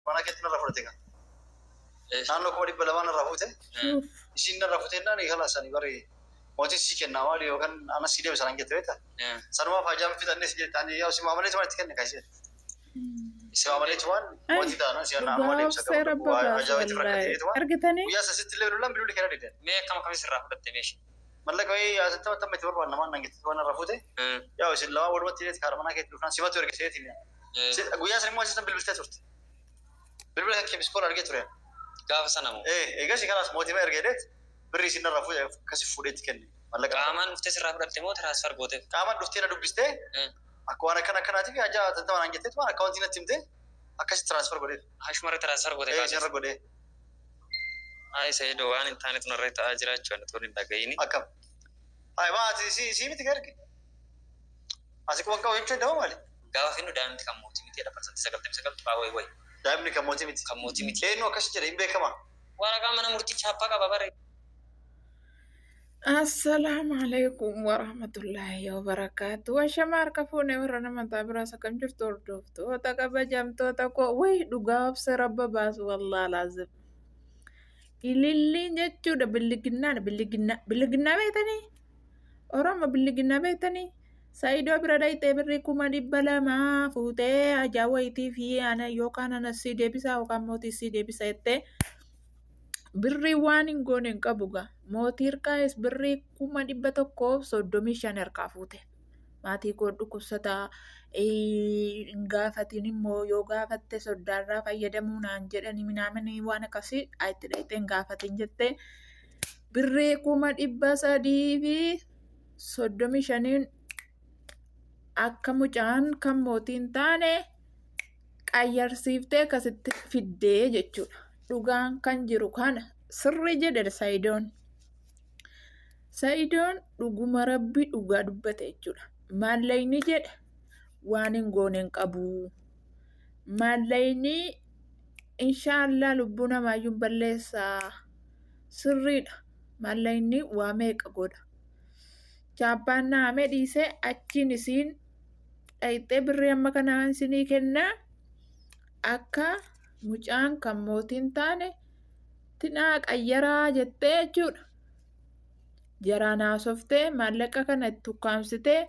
mana keetti narra fudhate kan. Naannoo kuma dhibba lamaan narraa fuute. Isiin narraa fuute innaan eegala sanii bari mootiin sii kennaa maali yookaan anas sii deebisan hangette beekta. Sanumaaf hajaa fixannee si jettaan yaa si maamalee tumaan itti kenne kaasee. Si maamalee tumaan mootii taana si anaa maamalee bisa qabu. Hajaa itti rakkatee tumaan. Argitanii? Guyyaa sasitti illee lollaan bilbilee kenna dideen. Mee akkam akkamis irraa fudhatte meeshaa? Mallaqa wayii asitti maxxanfame itti barbaan namaan nangetti waan narraa fuute. Yaa isin lamaan walumatti illee kaara manaa keetti dhufnaan simatu ergiseetiin. Guyyaa san immoo asitti bilbiltee turte. Bilbila kan keemiskool argee ture. Gaafa sana moo? Egaa si kanaas mootii ergeedeet birrii isin narraa fuudhee akkasii fuudheetti kenne. Qaamaan dhuftee sirraa fudhatte moo tiraasfar gooteef? Qaamaan dhuftee na dubbistee akka waan akkanaatiif hajaa tantamaan hangetteet waan akkaawuntii natti himtee akkasii tiraasfar godheef. Hashmarri tiraasfar goote kaasee. Isin irra godhee. Sayidoo waan hin taanetu narra ta'aa jiraachuu ani toon hin dhaga'ini. Akkam. Maati si miti gargi. Asi kuwan qabu jechuu danda'u maali? Gaafa finnu daa'imni kan mootii miti jedha parsantii 99 baawwee wayi. Daa'imni kan mootii miti. Kan mootii miti. Eenyu akkas jedhe hin beekama. Waraqaa mana murtii chaappaa qaba bare. Assalamu alaikum warahmatullahi wabarakatuh. Washamar kafune warana mata berasa kam jirtu hordoftu. Ota kabajamtoota ko way dhugaa obse rabba baasu wallah lazim. Ililliin jechuudha billiginnaa beektanii? Oromoo billiginnaa beektanii? Sayidoo bira dhayxee birrii 200 fuutee ajaawayitii fi ana yookaan anasii deebisaa yookaan mootii sii deebisa jettee birrii waan hin goone hin qabu gaa. Mootii hirkaa'es birrii 135 harkaa fuute. Maatii koo dhukkubsataa hin gaafatin immoo yoo gaafatte soddaarraa fayyadamuu naan jedhani minaamanii waan akkasii itti dhayxee hin gaafatin jettee birrii 335 akka mucaan kan mootiin taane qayyarsiiftee akkasitti fiddee jechuudha. Dhugaan kan jiru kana sirri jedhe Sayidoon. Sayidoon dhuguma rabbi dhugaa dubbate jechuudha. Maallayni jedhe waan hin goone hin qabu. Maallayni inshaallah lubbuu namaayyuu balleessaa. Sirriidha. Maallayni waa meeqa godha. Chaappaan naamee dhiisee achiin isiin dhayxee birrii amma kanaan isinii kennaa akka mucaan kan mootiin taane tinaa qayyaraa jettee jechuudha. Jaraan haasoftee maallaqa kana itti ukkaamsitee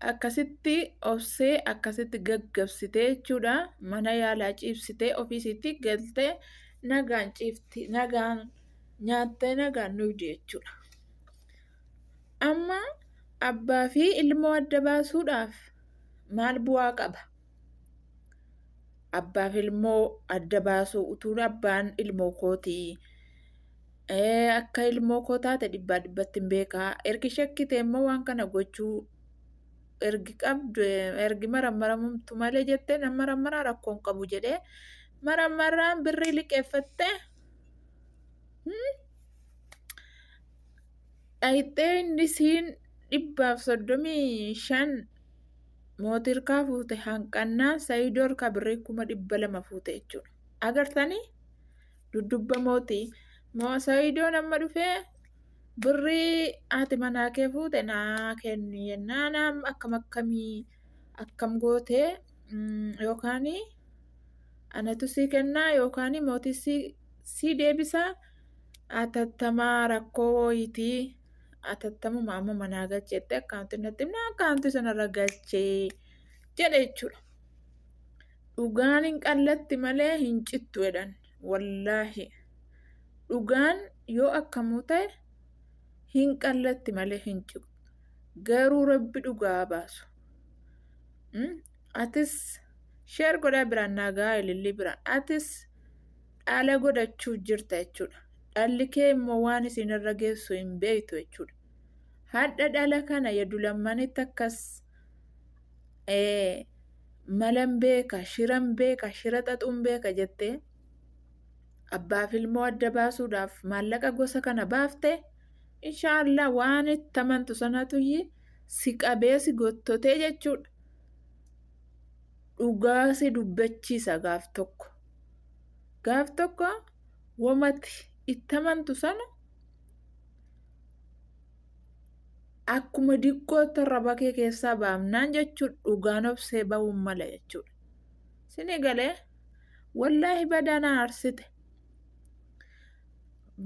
akkasitti obsee akkasitti gaggabsitee jechuudha. Mana yaalaa ciibsitee ofiisitti galtee nagaan ciifti nagaan nyaattee nagaan nuugdi jechuudha. Amma abbaa fi ilmoo adda baasuudhaaf maal bu'aa qaba? Abbaa fi ilmoo adda baasuu utuun abbaan ilmoo kootii akka ilmoo koo taate dhibbaa dhibbatti hin beekaa. Ergi shakkite immoo waan kana gochuu ergi marammaramtu malee jettee nama marammaraa rakkoon qabu jedhee marammaraan birrii liqeeffattee dhayxee isiin 135 mootii hirkaa fuute hanqannaan Sayidoo hirkaa birrii 200 fuute jechuudha. Agartanii dudubba mootii Sayidoon amma dhufee birrii ati manaa kee fuute naa kenni jennaan akkam gootee yookaan anatu sii kennaa yookaan mootii sii deebisaa atattamaa rakkoo wayitii atattamuma amma manaa galcheette akkaanti natti himna akkaanti sanarra galchee jedhe jechuudha. Dhugaan hin qallatti malee hin cittu jedhan wallaahi. Dhugaan yoo akkamuu ta'e hin qallatti malee hin citu. Garuu rabbi dhugaa baasu. Atis sheer godhaa biraan naagaa ilillii biraan. Atis dhaala godhachuu jirta jechuudha. Dhalli kee immoo waan isinirra geessu hin beektu jechuudha. Hadha dhala kana yadu lammanitti akkas malan beeka, shiran beeka, shira xaxuun beeka jettee abbaaf ilmoo adda baasuudhaaf maallaqa gosa kana baafte inshaallah waan itti amantu sanatu si qabee si gottotee jechuudha. Dhugaa si dubbachiisa gaaf tokko. Gaaf tokko wamati itti amantu sana akkuma diqqootti raba kee keessaa baafnaan jechuudha dhugaan obsee ba'uun mala jechuudha. Sini galee wallaahi badana aarsite.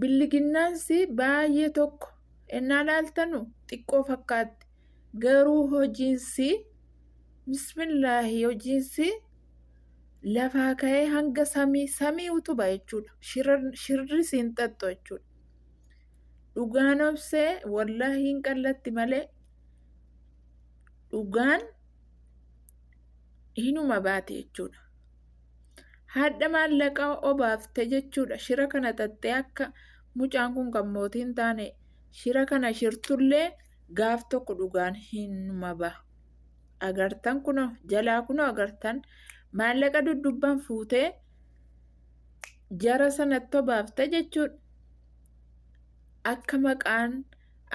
Billiginnaansi baay'ee tokko ennaa laaltanu xiqqoo fakkaatti garuu hojiinsi bismillaahi hojiinsi lafaa ka'ee hanga samii utuba jechuudha. Shirri siin xaxxo jechuudha. Dhugaan obsee wallaahi hin qallatti malee dhugaan hinuma baate jechuudha. Haadha maallaqaa obaafte jechuudha. Shira kana xaxxee akka mucaan kun kan mootii hin taane shira kana shirtullee gaaf tokko dhugaan hinuma baha. Agartan kunoo jalaa kunoo agartan maallaqa duddubbaan fuutee jara sanatti obaafte jechuudha. Akka maqaan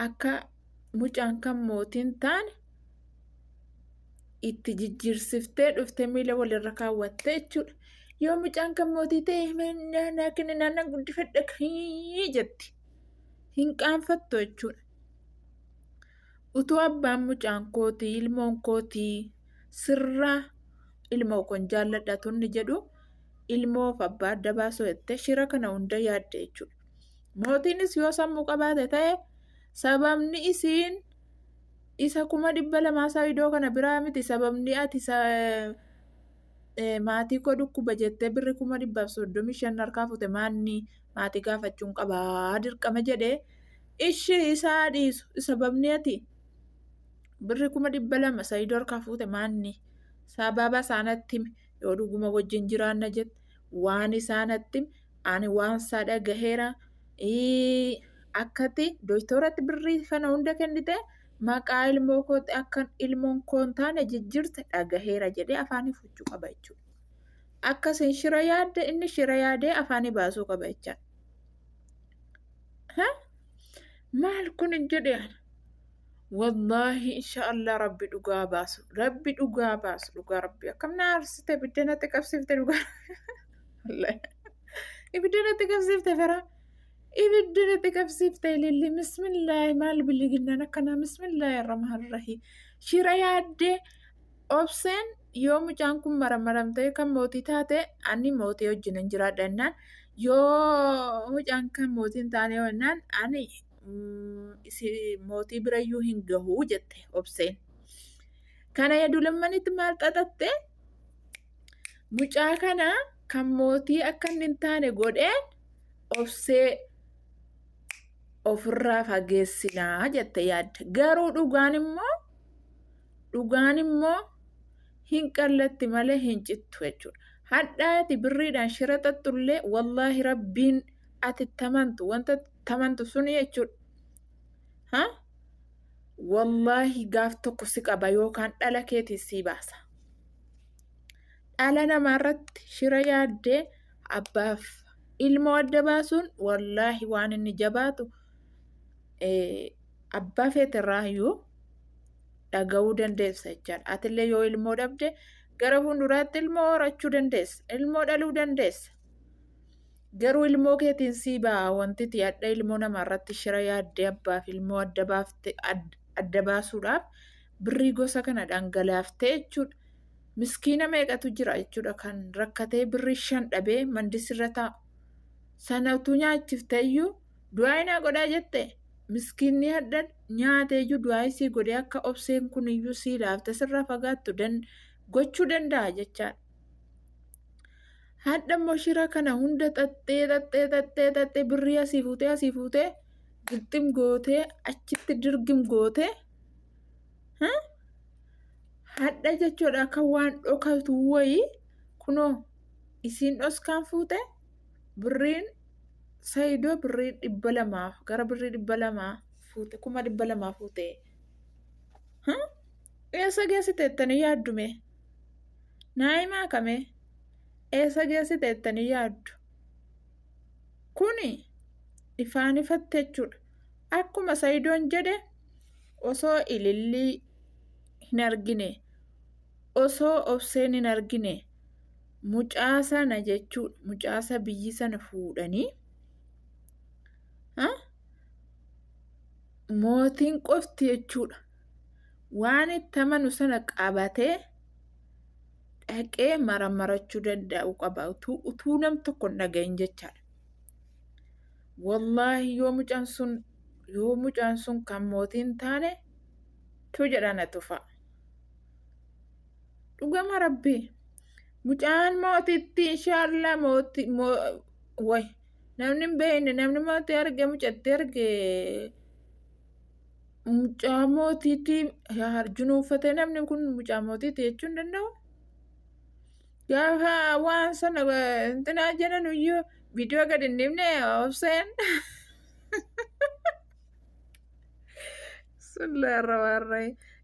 akka mucaan kan mootii hin taane itti jijjiirsiftee dhuftee miila walirra kaawwatte jechuudha. Yoo mucaan kan mootii ta'e naannoo guddifadha jetti hin qaanfattu jechuudha. Utuu abbaan mucaan kootii ilmoon kootii sirraa ilmoo kun jaalladhatu inni jedhu ilmoof abbaa adda baasoo jettee shira kana hunda yaadde jechuudha. Mootiinis yoo sammuu qabaate ta'e sababni isiin isa 200,000 Saayidoo kana biraa miti sababni ati maatii koo dhukkuba jettee birri 135 harkaa fuute maanni maatii gaafachuun qabaa dirqama jedhee ishii isaa dhiisu sababni ati birri 200,000 Saayidoo harkaa fuute maanni sababa isaanatti yoo dhuguma wajjin jiraanna jette waan isaanatti ani waan isaa dhagaheera akkati doktooratti birrii kana hunda kennite maqaa ilmoo kootti akka ilmoon koon taane jijjiirte dhagaheera jedhee afaanii fuchuu qaba jechuudha. Akkasiin shira yaadde inni shira yaadee afaanii baasuu qaba jechaadha. Maal kun hin jedheen? Wallaahi inshaallah rabbi dhugaa baasu dhugaa rabbi akkam na aarsite biddeenatti qabsiifte dhugaa ibiddeenatti qabsiifte fira ibiddeenatti qabsiifte lilli bismillaahi maal billiginnaan akkana bismillaahi arrahmaanirrahiim shira yaaddee obseen yoo mucaan kun maramaramtee kan mootii taate ani mootii wajjin hin jiraadha jennaan yoo mucaan kan mootii hin taane jennaan ani mootii birayyuu hin gahuu jette obseen. Kana yaadulammanitti maal xaxatte mucaa kana kan mootii akka hin taane godheen obsee ofirraa fageessinaa jette yaadde. Garuu dhugaan immoo hin qallatti malee hin cittu jechuudha. Hadhaati birriidhaan shira xaxxullee wallaahi rabbiin ati tamantu wanta tamantu suni jechuudha. Wallaahi gaaf tokko si qaba yookaan dhala keetii si baasa. Dhala namaarratti shira yaaddee abbaaf ilmoo adda baasuun wallaahi waan inni jabaatu abbaa feetirraayyuu dhaga'uu dandeessa jechaadha. Atillee yoo ilmoo dhabde gara fuulduraatti ilmoo horachuu dandeessa. Ilmoo dhaluu dandeessa. Garuu ilmoo keetiin sii ba'a wanti yaadda ilmoo namaarratti shira yaaddee abbaaf ilmoo adda baasuudhaaf birrii gosa kana dhangalaaftee jechuudha. Miskiina meeqatu jira jechuudha kan rakkatee birrii 5 dhabee mandisirra taa'u. Sanatu nyaachifteeyyuu du'aa inaa godhaa jette miskiinni haddan nyaateeyyuu du'aa isii godhee akka obseen kuniyyuu sii laafte sirraa fagaattu gochuu danda'a jechaadha. Hadda immoo shira kana hunda xaxxee birrii asii fuutee gixxim gootee achitti dirgim gootee hadda jechuudha akka waan dhokatu wayii kunoo isiin dhoskaan fuute birriin Saayidoo birrii 200 gara birrii 200 fuute 200 fuute. Eessa geessiteettanii yaaddume? Naa'imaa kamee? Eessa geessiteettanii yaaddu? Kuni ifaan ifatte jechuudha. Akkuma Saayidoon jedhe osoo ilillii hin argine osoo obseen hin argine mucaa sana jechuudha. Mucaasa biyyi sana fuudhanii mootiin qofti jechuudha. Waan itti amanu sana qabatee dhaqee marachuu danda'u qaba utuu nam tokko hin dhagahin jechaadha. Wallaahi yoo mucaan sun kan mootiin taane tu jedhana tufa. Dhugama rabbii mucaan mootitti inshaallaa way namni hin beekne namni mootii arge mucatti arge mucaa mootiitti harjunuuffatee namni kun mucaa mootiitti jechuu hin danda'u. Gaafa waan sana intinaa jedhan iyyuu viidiyoo gadi hin dhibne obseen.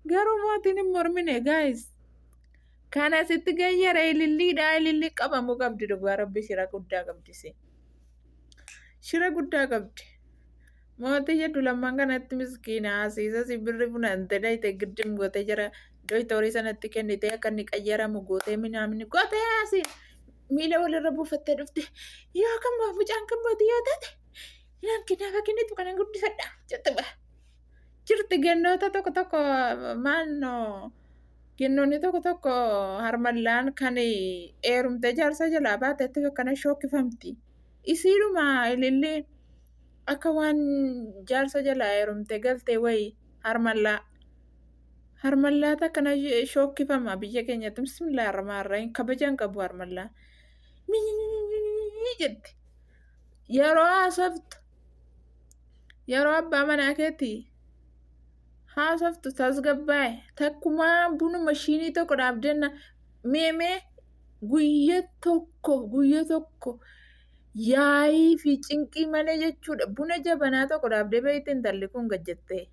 Garuu mootiin hin mormine guys. Kan asitti gayyara ililliidha ilillii qabamuu qabdi dhugaa rabbi shira guddaa qabdisi. Shira guddaa qabdi. Mootii jedhu lammaan kanatti miskiina asiisa sibirri funante dhayite giddim gootee jira. Doyitorii sanatti kennitee akka inni qayyaramu gootee minaamni gootee asiin miila walirra buufattee dhufte yoo kan mucaan kan mootii yoo taate naan kitaaba kennitu kanan guddifadha jette ba'a. Jirti gennoota tokko maannoo gennoonni tokko harmallaan kan eerumtee jaarsa jalaa baatetti akkana shokkifamti. Isiidhuma ilillee akka waan jaarsa jalaa eerumtee galtee wayi harmallaa. Harmallaata akkana shokkifama biyya keenyatti bismillaahi rahmaani rahiim kabajaan qabu harmallaa. Jette yeroo haasoftu yeroo abbaa manaa keetii haasoftu tasgabbaa'e takkumaa buna mashiinii tokko dhaabdenna meemee guyya tokko yaa'ii fi cinqii malee jechuudha buna jabanaa tokko dhaabdee beekte intalli kun gajjattee.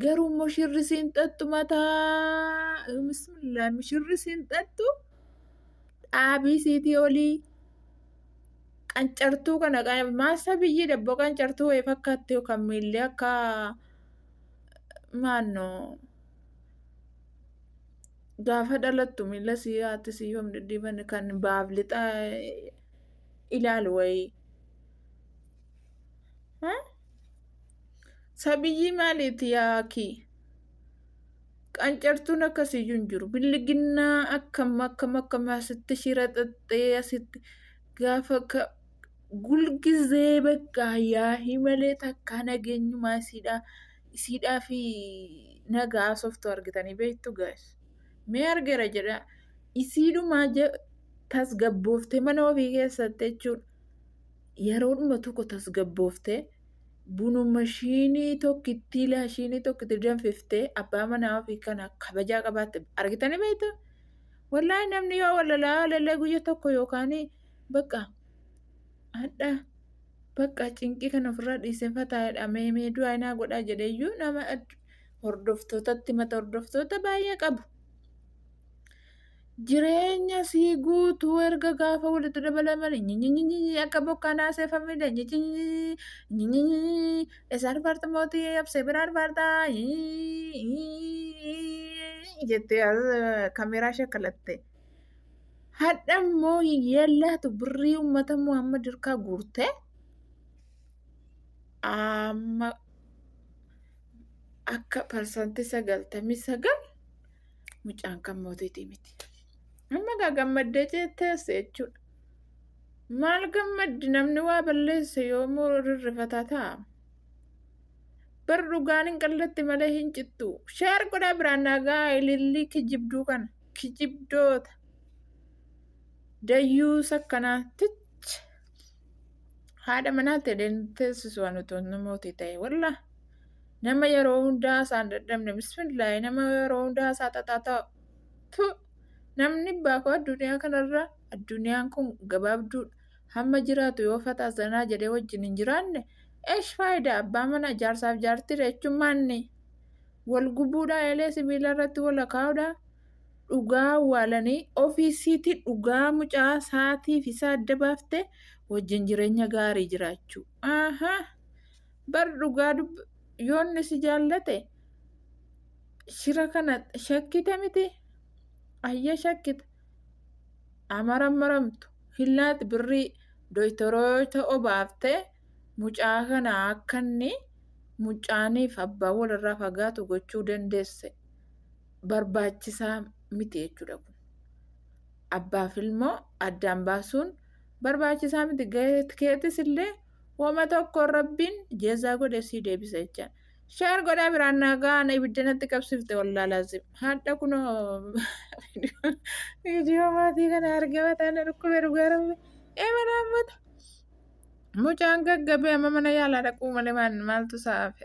Garuu immoo shirri siin xattu mataa bismillah shirri siin xattu dhaabii siitii olii qancartuu kana maasa biyyi dabboo qancartuu wayii fakkaatti yookaan miillee akka maannoo gaafa dhalattu miila sii haati sii yoom dhidhiiban kan baaflixa ilaalu wayii. Sabiyyi maaliiti yaakii? Qancartuun akkasiyyuu hin jiru. Billiginnaa akkam asitti shira xaxxee asitti gaafa gulgizee bakka yaahii malee takkaa nageenyumaa isiidhaa fi nagaa softu argitanii beektu gaas. Mee argeera jedha. Isiidhumaa tasgabbooftee mana ofii keessatti jechuudha. Yeroodhuma tokko tasgabbooftee. Bunu mashiinii tokkitti laashinii tokkitti danfiftee abbaa manaa ofii kana kabajaa qabaatte argitanii beektu. Wallaahi namni yoo walalaa guyya tokko yookaan bakka hadha bakka cinqii kan ofirraa dhiisee fataayedha meemee du'aa godhaa jedheeyyuu nama hordoftootatti mata hordoftoota baay'ee qabu. Jireenya sii guutuu erga gaafa walitti dabalaman akka bokkaan haaseeffamedha. Isaan farda mootii absee biraan fardaa jettee kaameeraa shakkalatte. Hadha immoo yellaatu birrii uummata Muhammad hirkaa guurte amma akka parsantii 99 mucaan kan mootiitii miti. Amma gammaddee teesse jechuudha. Maal gammaddi namni waa balleesse yoomuu rirrifataa ta'a. Bar dhugaan hin qallatti malee hin cittu. Shaar godhaa biraan nagaa ilillii kijibduu kana kijibdoota. Dayyuu sakkanaa tich. Haadha manaatti teessisu waan utuu namootii ta'e walla. Nama yeroo hundaa isaan dadhabne bismillaahi nama yeroo hundaa isaa xaxaa ta'u. Namni baakoo addunyaa kanarra addunyaan kun gabaabduudha. Hamma jiraatu yoo fataasanaa jedhee wajjin hin jiraanne eesh faayidaa abbaa mana jaarsaaf jaartidha jechuun maanni wal gubuudhaa elee sibiila irratti wal kaa'uudha. Dhugaa awwaalanii ofiisiitti dhugaa mucaa saatiif isa adda baaftee wajjin jireenya gaarii jiraachuu. Bar dhugaa yoonni si jaallate shira kana shakkite miti. Ayya shakkita maramtu hillaati birrii doytoroota obaaftee mucaa kana akka inni mucaaniif abbaa walirraa fagaatu gochuu dandeesse barbaachisaa miti jechuudha kun. Abbaaf ilmoo addaan baasuun barbaachisaa miti. Keetis illee wama tokko rabbiin jeezaa godhe sii deebisa jechaadha. Sheer godhaa biraan nagaa na ibidda natti qabsiifte wallaa laazim. Hadda kunoo viidiyoo maatii kana argama taana dhukkubee dhugaa rabbi. Eemanaammata. Mucaan gaggabee amma mana yaalaa dhaquu malee maaltu sa'aafi.